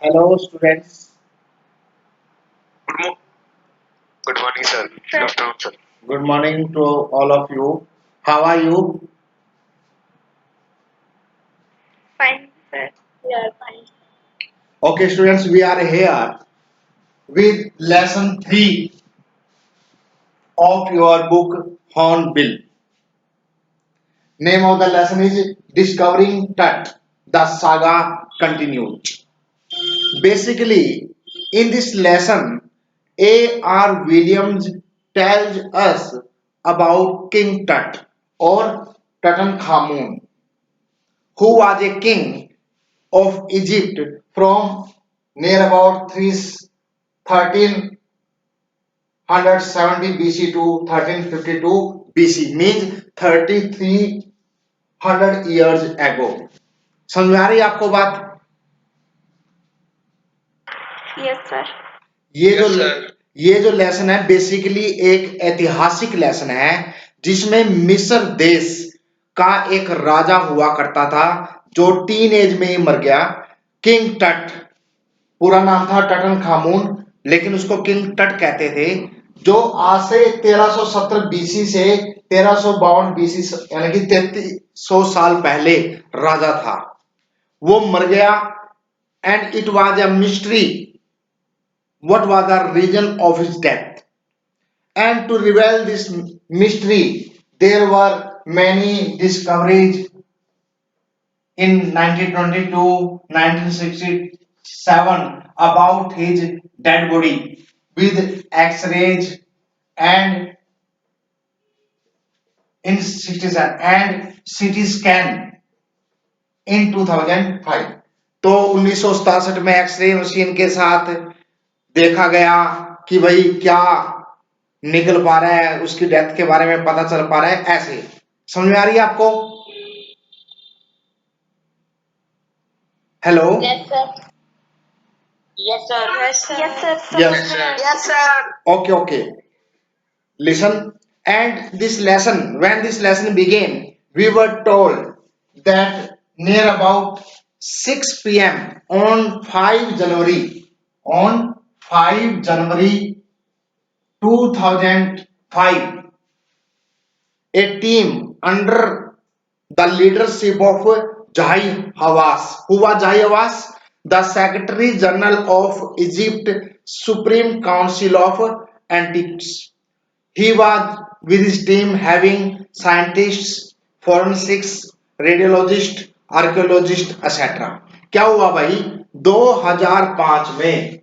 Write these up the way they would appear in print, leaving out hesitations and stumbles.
Hello, students. Good, mo- good morning, sir. Good afternoon, sir. Good morning to all of you. How are you? Fine, sir. We are fine. Okay, students, we are here with lesson 3 of your book Hornbill. Name of the lesson is Discovering Tut. The saga continues. Basically, in this lesson, A.R. Williams tells us about King Tut or Tutankhamun, who was a king of Egypt from near about 1370 BC to 1352 BC, means 3300 years ago. समझ में आ रही है आपको बात? Yes, sir. ये जो Yes, sir. ये जो लेसन है बेसिकली एक ऐतिहासिक लेसन है जिसमें मिस्र देश का एक राजा हुआ करता था जो टीन एज में ही मर गया। किंग टट, पूरा नाम था टटन खामून, लेकिन उसको किंग टट कहते थे, जो आज से 1370 बीसी से 1352 बीसी यानी कि 3300 साल पहले राजा था। वो मर गया and it was a mystery what was the reason of his death. And to reveal this mystery, there were many discoveries in 1922, 1967 about his dead body with X-rays and in 67 and CT scan in 2005. तो 1967 में X ray machine के साथ देखा गया कि भाई क्या निकल पा रहा है, उसकी डेथ के बारे में पता चल पा रहा है। ऐसे समझ में आ रही है आपको? Hello, Yes, sir. Yes, sir. Yes, sir. Yes, sir. Yes. Yes, sir. okay, listen. And this lesson, when this lesson began, we were told that near about 6 p.m. on 5 January, on 5 January 2005, a team under the leadership of Jai Hawass. Who was Jai Hawass? The Secretary General of Egypt Supreme Council of Antiques. He was with his team having scientists, forensics, radiologists, archaeologists, etc. क्या हुआ भाई? 2005 में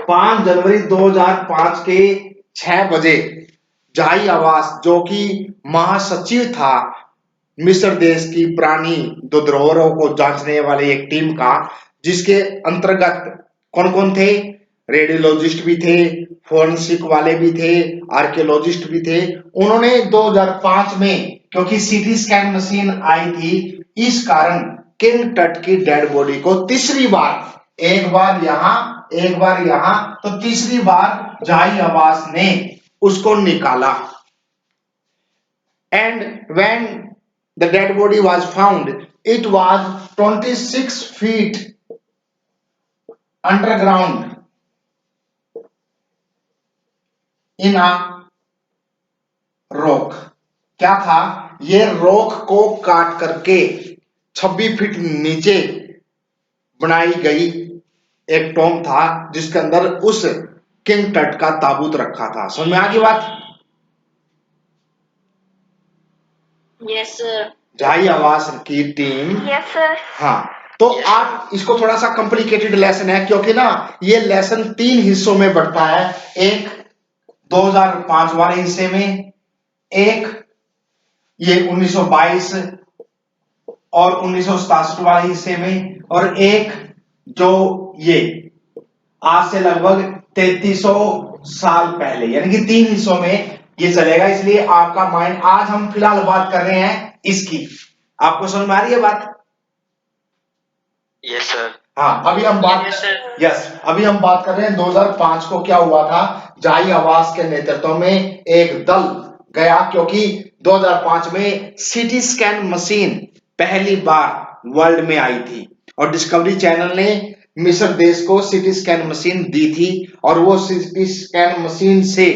5 जनवरी 2005 के 6 बजे जाई आवास, जो कि महासचिव था मिस्र देश की पुरानी धरोहरों को जांचने वाली एक टीम का, जिसके अंतर्गत कौन कौन थे? रेडियोलॉजिस्ट भी थे, फोरेंसिक वाले भी थे, आर्कियोलॉजिस्ट भी थे। उन्होंने 2005 में, क्योंकि सीटी स्कैन मशीन आई थी, इस कारण किंग टट की डेड बॉडी को तीसरी बार, एक बार यहां एक बार यहां, तो तीसरी बार जाई आवास ने उसको निकाला। And when the dead body was found, it was 26 feet underground in a rock. क्या था? ये रॉक को काट करके 26 फीट नीचे बनाई गई एक टॉम था, जिसके अंदर उस किंग टट का ताबूत रखा था। समझ में आ गई बात? Yes, sir. जाई आवास की टीम। Yes, sir. हाँ, तो आप इसको थोड़ा सा कॉम्प्लिकेटेड लेसन है, क्योंकि ना ये लेसन 3 हिस्सों में बढ़ता है। एक 2005 वाले हिस्से में, एक ये 1922 और 1967 वाले हिस्से में, और एक जो ये आज से लगभग 3300 साल पहले, यानी कि 3 हिस्सों में ये चलेगा। इसलिए आपका माइंड, आज हम फिलहाल बात कर रहे हैं इसकी। आपको समझ में आ रही है बात? Yes, sir. हाँ, अभी हम बात Yes, sir. अभी हम बात कर रहे हैं 2005 को क्या हुआ था। जाई आवास के नेतृत्व में एक दल गया, क्योंकि 2005 में सीटी स्कैन मशीन पहली बार वर्ल्ड में आई थी और डिस्कवरी चैनल ने मिस्र देश को सीटी स्कैन मशीन दी थी और वो सीटी स्कैन मशीन से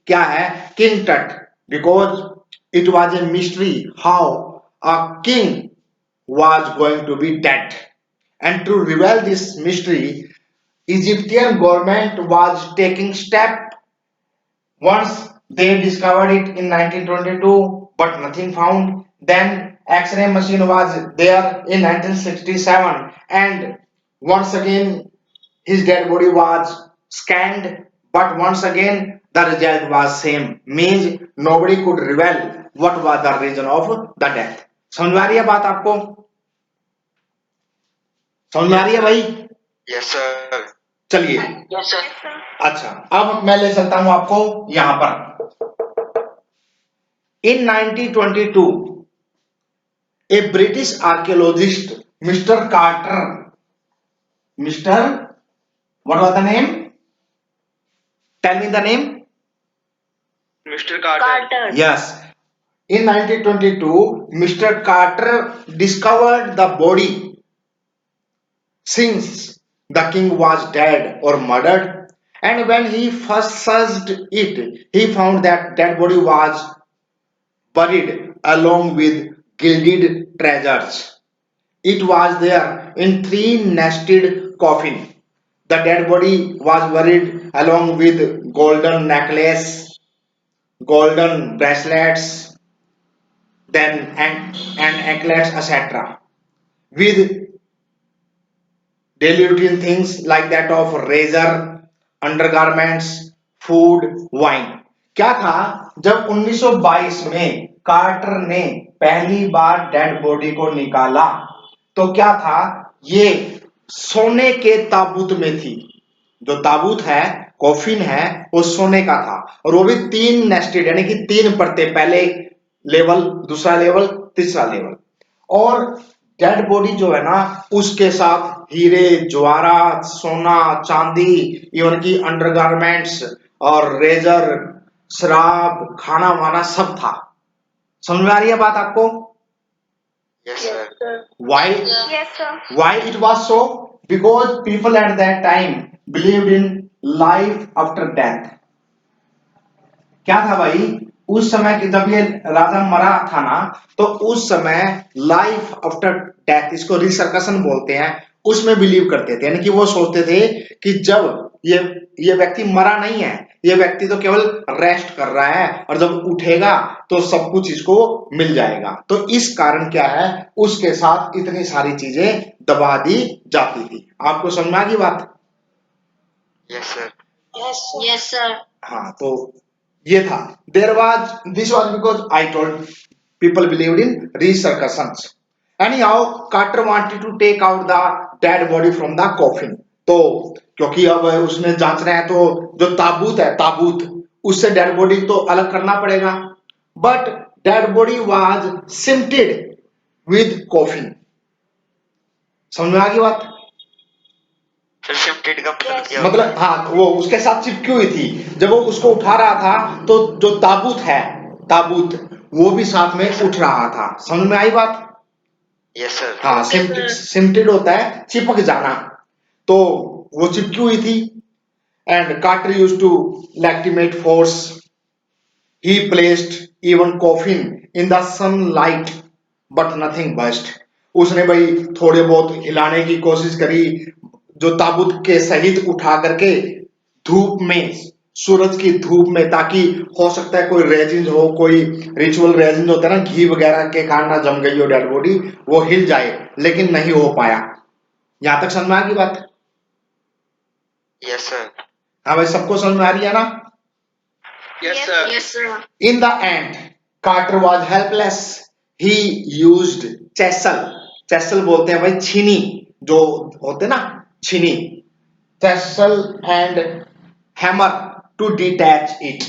क्या है किंग टट because it was a mystery how a king was going to be dead, and to reveal this mystery Egyptian government was taking step. Once they discovered it in 1922 but nothing found. Then X-ray machine was there in 1967 and once again his dead body was scanned but once again the result was same, means nobody could reveal what was the reason of the death. समझ में आ रही है बात आपको? समझ में आ रही है भाई? Yes, sir. चलिए Yes, sir. अच्छा अब मैं ले चलता हूं आपको यहां पर in 1922 a British archaeologist mister what was the name, tell me the name. Mr. Carter. Carter. Yes, in 1922 Mr. Carter discovered the body. Since the king was dead or murdered, and when he first searched it, he found that dead body was buried along with gilded treasures. It was there in three nested coffin. The dead body was buried along with golden necklace, golden bracelets, then and anklets, etc. With daily routine things like that of razor, undergarments, food, wine. क्या था जब 1922 में quarter ने पहली बार dead body को निकाला तो क्या था, ये सोने के ताबूत में थी. जो ताबूत है कॉफिन है वो सोने का था और वो भी तीन नेस्टेड यानी कि तीन परतें, पहले लेवल, दूसरा लेवल, तीसरा लेवल. और डेड बॉडी जो है ना उसके साथ हीरे जवाहरात, सोना, चांदी, इवन की अंडरगारमेंट्स और रेजर, शराब, खाना वाना सब था. समझ में आ रही है बात आपको? Yes, sir. Why? Yes, sir. Why it was so? Because people at that time believed in life after death. क्या था भाई उस समय की जब ये राजा मरा था ना तो उस समय लाइफ आफ्टर डेथ, इसको रिसर्कशन बोलते हैं, उसमें बिलीव करते थे. यानी कि वो सोचते थे कि जब ये व्यक्ति मरा नहीं है, ये व्यक्ति तो केवल रेस्ट कर रहा है और जब उठेगा तो सब कुछ इसको मिल जाएगा. तो इस कारण क्या है उसके साथ इतनी सारी चीजें दबा दी जाती थी. आपको समझ में आ गई बात? Yes, sir. Yes, sir. Yes, sir. हाँ तो ये था. This was because I told people believed in resurrections. Anyhow, Carter wanted to take out the dead body from the coffin. तो क्योंकि अब उसने जांचना है तो जो ताबूत है, ताबूत उससे डेड बॉडी तो अलग करना पड़ेगा. But dead body was cemented with coffin. समझ में आ गई बात? फिर शिफ्टेड का मतलब क्या होता मतलब हाँ वो उसके साथ चिपकी हुई थी. जब वो उसको उठा रहा था तो जो ताबूत है, ताबूत वो भी साथ में उठ रहा था. समझ में आई बात? है? Yes, sir. हाँ, सिम्प्टेड होता है चिपक जाना, तो वो चिपकी हुई थी. And Carter used to legitimate force. He placed even coffin in the sunlight but nothing bust. उसने भाई थोड़े बहुत हिलाने की कोशिश करी, जो ताबूत के सहित उठा करके धूप में, सूरज की धूप में, ताकि हो सकता है कोई रेजिन हो, कोई रिचुअल रेजिन होता है ना, घी वगैरह के कारण ना जम गई हो डेड बॉडी, वो हिल जाए, लेकिन नहीं हो पाया. यहां तक समझ में आ गई बात? Yes, sir. हाँ भाई, सबको समझ में आ रही है ना? Yes, sir. Yes, sir. In the end, Carter was helpless. He used chisel. Chisel बोलते हैं भाई छीनी, जो होते ना छीनी, chisel and hammer to detach it.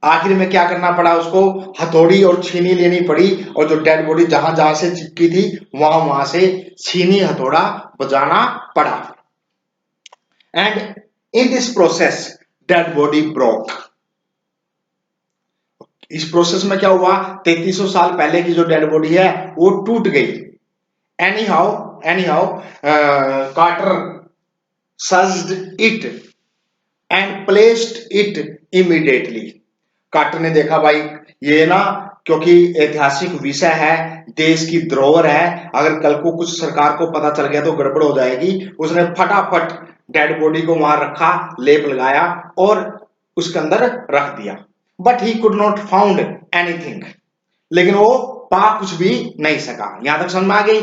आखिर में क्या करना पड़ा उसको, हथौड़ी और छीनी लेनी पड़ी और जो डेड बॉडी जहां जहां से चिपकी थी वहां से छीनी हथौड़ा बजाना पड़ा. And in this process dead body broke. इस प्रोसेस में क्या हुआ, 3300 साल पहले की जो डेड बॉडी है वो टूट गई. Anyhow Carter searched it and placed it immediately. Carter ने देखा भाई ये ना, क्योंकि ऐतिहासिक विषय है, देश की धरोहर है, अगर कल को कुछ सरकार को पता चल गया तो गड़बड़ हो जाएगी। उसने फटाफट डेड बॉडी को वहां रखा, लेप लगाया और उसके अंदर रख दिया। But he could not found anything, लेकिन वो पा कुछ भी नहीं सका। यहां तक समझ में आ गई?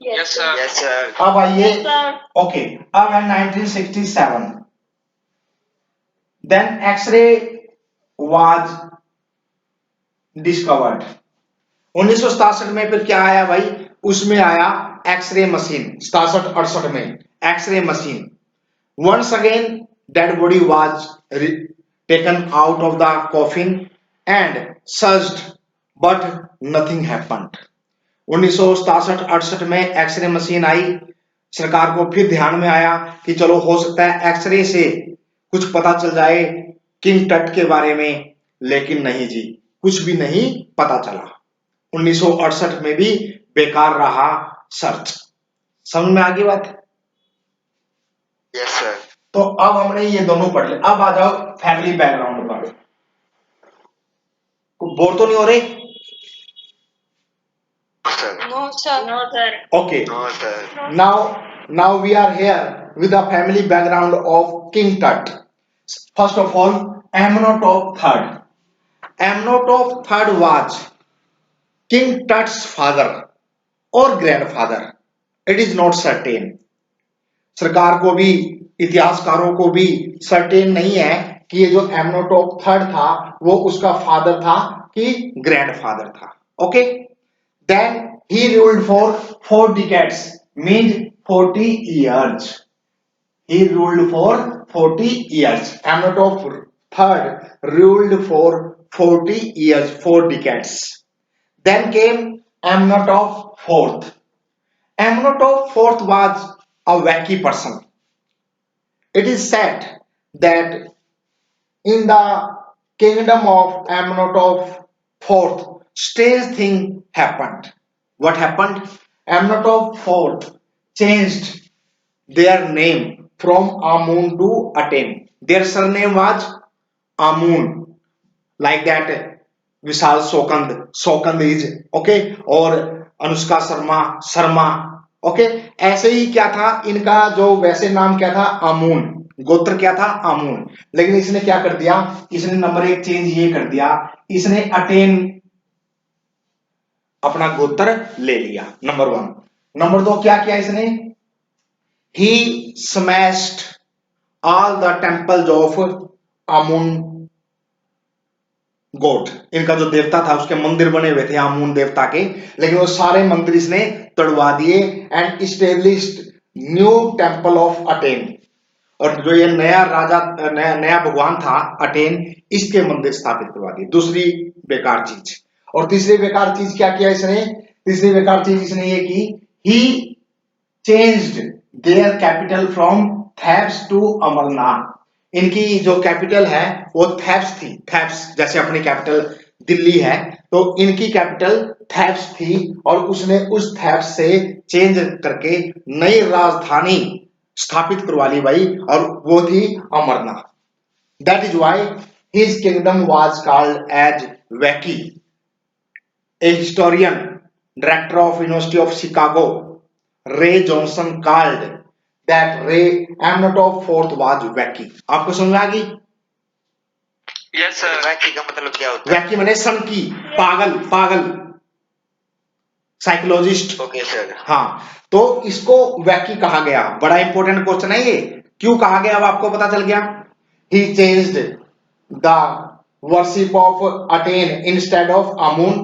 Yes, sir. Yes, sir. अब आइए, Yes, sir. ओके, अब है 1967, देन एक्सरे वाज डिस्कवर्ड। 1967 में फिर क्या आया भाई? उसमें आया एक्सरे मशीन। 67-68 में X ray machine. Once again dead body was taken out of the coffin and searched but nothing happened. 1967-68 में एक्सरे मशीन आई। सरकार को फिर ध्यान में आया कि चलो हो सकता है एक्सरे से कुछ पता चल जाए किंग टट के बारे में, लेकिन नहीं जी, कुछ भी नहीं पता चला। 1968 में भी बेकार रहा सर्च। समझ में आ गई बात? Yes, sir. तो अब हमने ये दोनों पढ़ ले। अब आ जाओ फैमिली बैकग्राउंड पर। बोर तो नहीं हो रहे? Sir. No, sir. No, sir. Okay, No, sir. now we are here with the family background of King Tut. First of all, Amenhotep III. Amenhotep III was King Tut's father or grandfather. It is not certain. सरकार को भी, इतिहासकारों को भी certain नहीं है कि ये जो एमनोटॉप थर्ड था वो उसका फादर था कि ग्रैंडफादर था। Okay, then he ruled for 4 decades, mean 40 years. He ruled for 40 years. Amenhotep third ruled for 40 years, 4 decades. Then came Amenhotep fourth. Amenhotep IV was a wacky person. It is said that in the kingdom of Amenhotep IV, strange thing happened. What happened? Amenhotep IV changed their name from Amun to Aten. Their surname was Amun, like that Vishal सोकंद, सोकंद is okay, और Anushka Sharma, Sharma. Okay, ऐसे ही क्या था इनका जो वैसे नाम क्या था? आमून, गोत्र क्या था? आमून। लेकिन इसने क्या कर दिया? इसने नंबर 1 चेंज ये कर दिया, इसने अटेन अपना गोत्र ले लिया, नंबर 1। नंबर 2 क्या किया इसने? He smashed all the temples of Amun god. इनका जो देवता था उसके मंदिर बने हुए थे आमून देवता के, लेकिन वो सारे मंदिर इसने तोड़वा दिए and established new temple of attain. और जो ये नया राजा, नया भगवान था अटेन, इसके मंदिर स्थापित करवा दिए। दूसरी बेकार चीज। और तीसरी बेकार चीज क्या किया इसने? तीसरी बेकार चीज इसने ये की, he changed their capital from Thebes to Amarnath. इनकी जो कैपिटल है वो थेब्स थी। थेब्स जैसे अपनी कैपिटल दिल्ली है, तो इनकी कैपिटल थेब्स थी और उसने उस थेब्स से चेंज करके नई राजधानी स्थापित करवा ली भाई, और वो थी Amarnath. That is why his kingdom was called as वैकी। A historian, director of university of Chicago, Ray Johnson called that Amenhotep IV was wacky। आपको समझ में आ गई? Yes, sir. वैकी का मतलब क्या होता है? वैकी माने सनकी, पागल, पागल, साइकोलॉजिस्ट। Okay sir. हाँ, तो इसको वैकी कहा गया। बड़ा इंपॉर्टेंट क्वेश्चन है ये, क्यों कहा गया अब आपको पता चल गया। He changed the worship of Aten instead of Amun.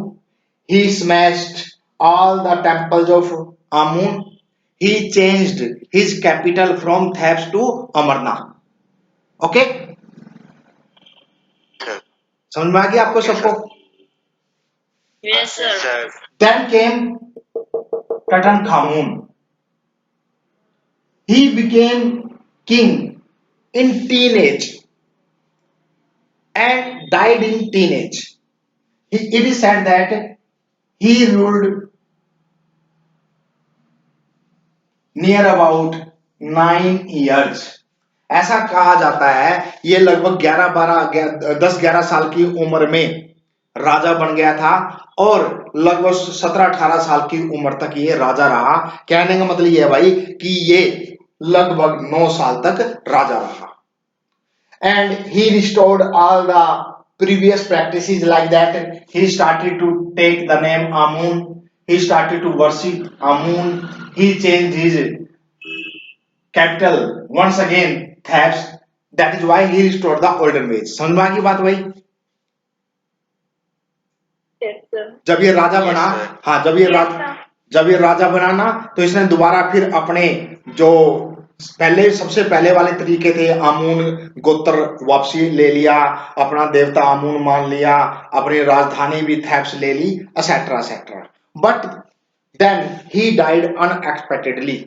He smashed all the temples of Amun. He changed his capital from Thebes to Amarnath. Okay? Sir. समझ में आ गया आपको सबको? Yes, sir. Sir. Then came Tutankhamun. He became king in teenage and died in teenage. It is said that he ruled near about 9 years। ऐसा कहा जाता है ये लगभग 10-11 साल की उम्र में राजा बन गया था और लगभग 17-18 साल की उम्र तक ये राजा रहा। कहने का मतलब ये है भाई कि ये लगभग 9 साल तक राजा रहा। And he restored all the previous practices like that. He started to take the name Amun. He started to worship Amun. He changed his capital once again Thebes. That is why he restored the olden ways. समझ में आ गई बात भाई? Yes, sir. जब ये राजा Yes, बना, sir. हाँ Yes, sir. जब ये राजा बना ना तो इसने दोबारा फिर अपने जो सबसे पहले वाले तरीके थे, आमून गोत्र वापसी ले लिया, अपना देवता आमून मान लिया, अपनी राजधानी भी थेब्स ले ली, etcetera etcetera. But then he died unexpectedly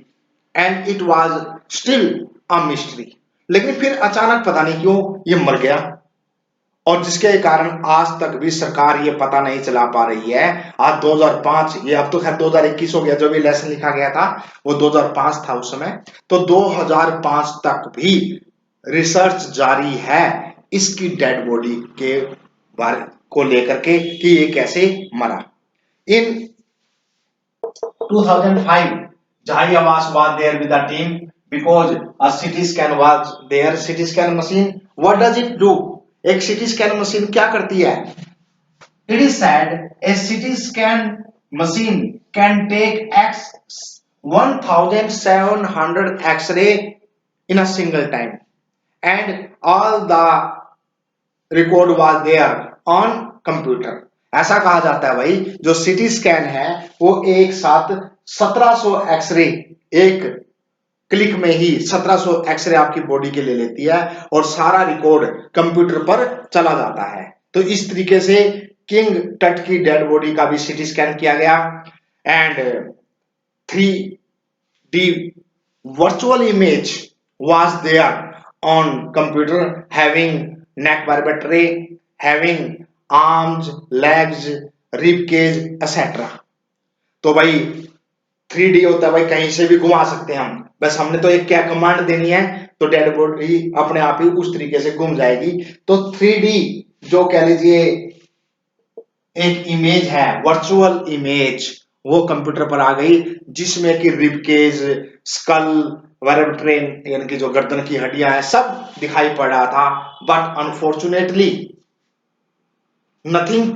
and it was still a mystery. लेकिन फिर अचानक पता नहीं क्यों ये मर गया और जिसके कारण आज तक भी सरकार ये पता नहीं चला पा रही है। आज 2005, ये अब तो खैर 2021 हो गया, जो भी लेसन लिखा गया था वो 2005 था उस समय, तो 2005 तक भी रिसर्च जारी है इसकी डेड बॉडी के बारे को लेकर के कि ये कैसे मरा। इन 2005 Jai Awas was there with the team because a CT scan was there. CT scan machine, what does it do? एक CT scan machine क्या करती है? It is said a CT scan machine can take 1700 X-ray in a single time, and all the record was there on computer। ऐसा कहा जाता है भाई जो सीटी स्कैन है वो एक साथ 1700 एक्सरे एक क्लिक में ही 1700 एक्सरे आपकी बॉडी के ले लेती है और सारा रिकॉर्ड कंप्यूटर पर चला जाता है। तो इस तरीके से किंग टट की डेड बॉडी का भी सीटी स्कैन किया गया and 3D virtual image was there on computer having neck vertebrae, having arms, legs, rib cage, etc। तो भाई 3D होता है भाई, कहीं से भी घुमा सकते हैं हम, बस हमने तो एक क्या कमांड देनी है तो डेड बॉडी अपने आप ही उस तरीके से घूम जाएगी। तो 3D जो कह लीजिए एक इमेज है, वर्चुअल इमेज, वो कंप्यूटर पर आ गई जिसमें कि रिब केज, स्कल, वर्टेब्रे यानी कि जो गर्दन की हड्डियां हैं सब दिखाई पड़ रहा था। But unfortunately nothing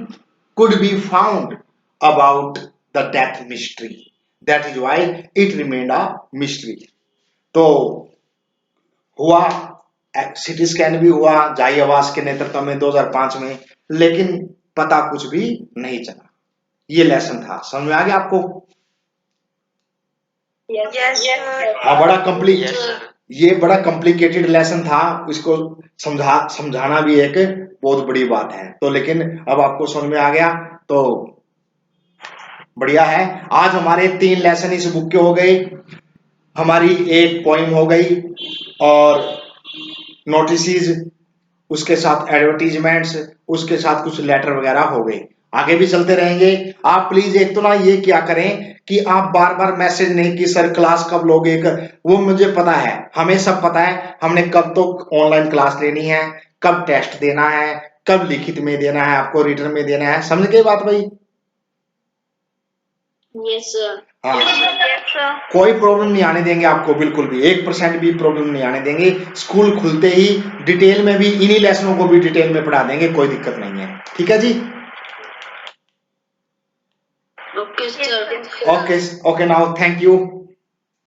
could be found about the death mystery, that is why it remained a mystery। तो हुआ सीटी स्कैन भी हुआ जाई आवास के नेतृत्व में 2005 में, लेकिन पता कुछ भी नहीं चला। ये लेसन था, समझ में आ गया आपको? Yes, sir. हाँ, बड़ा कंप्लीट, Yes, sir. ये बड़ा कॉम्प्लिकेटेड लेसन था, इसको समझाना भी एक बहुत बड़ी बात है। तो लेकिन अब आपको समझ में आ गया तो बढ़िया है। आज हमारे 3 लेसन इस बुक के हो गए, हमारी एक पोइम हो गई और नोटिसेस, उसके साथ एडवर्टीजमेंट्स, उसके साथ कुछ लेटर वगैरह हो गए। आगे भी चलते रहेंगे। आप प्लीज एक तो ना ये क्या करें कि आप बार बार मैसेज नहीं कि सर क्लास कब लोगे, वो मुझे पता है, हमें सब पता है, हमने कब तो ऑनलाइन क्लास लेनी है, कब टेस्ट देना है, कब लिखित में देना है, आपको रिटर्न में देना है, समझ गए बात भाई? Yes, sir. हाँ, Yes, sir. कोई प्रॉब्लम नहीं आने देंगे आपको, बिल्कुल भी 1% भी प्रॉब्लम नहीं आने देंगे। स्कूल खुलते ही डिटेल में भी इन्हीं लेसनों को भी डिटेल में पढ़ा देंगे, कोई दिक्कत नहीं है। ठीक है जी? Okay, sir. Okay, now thank you.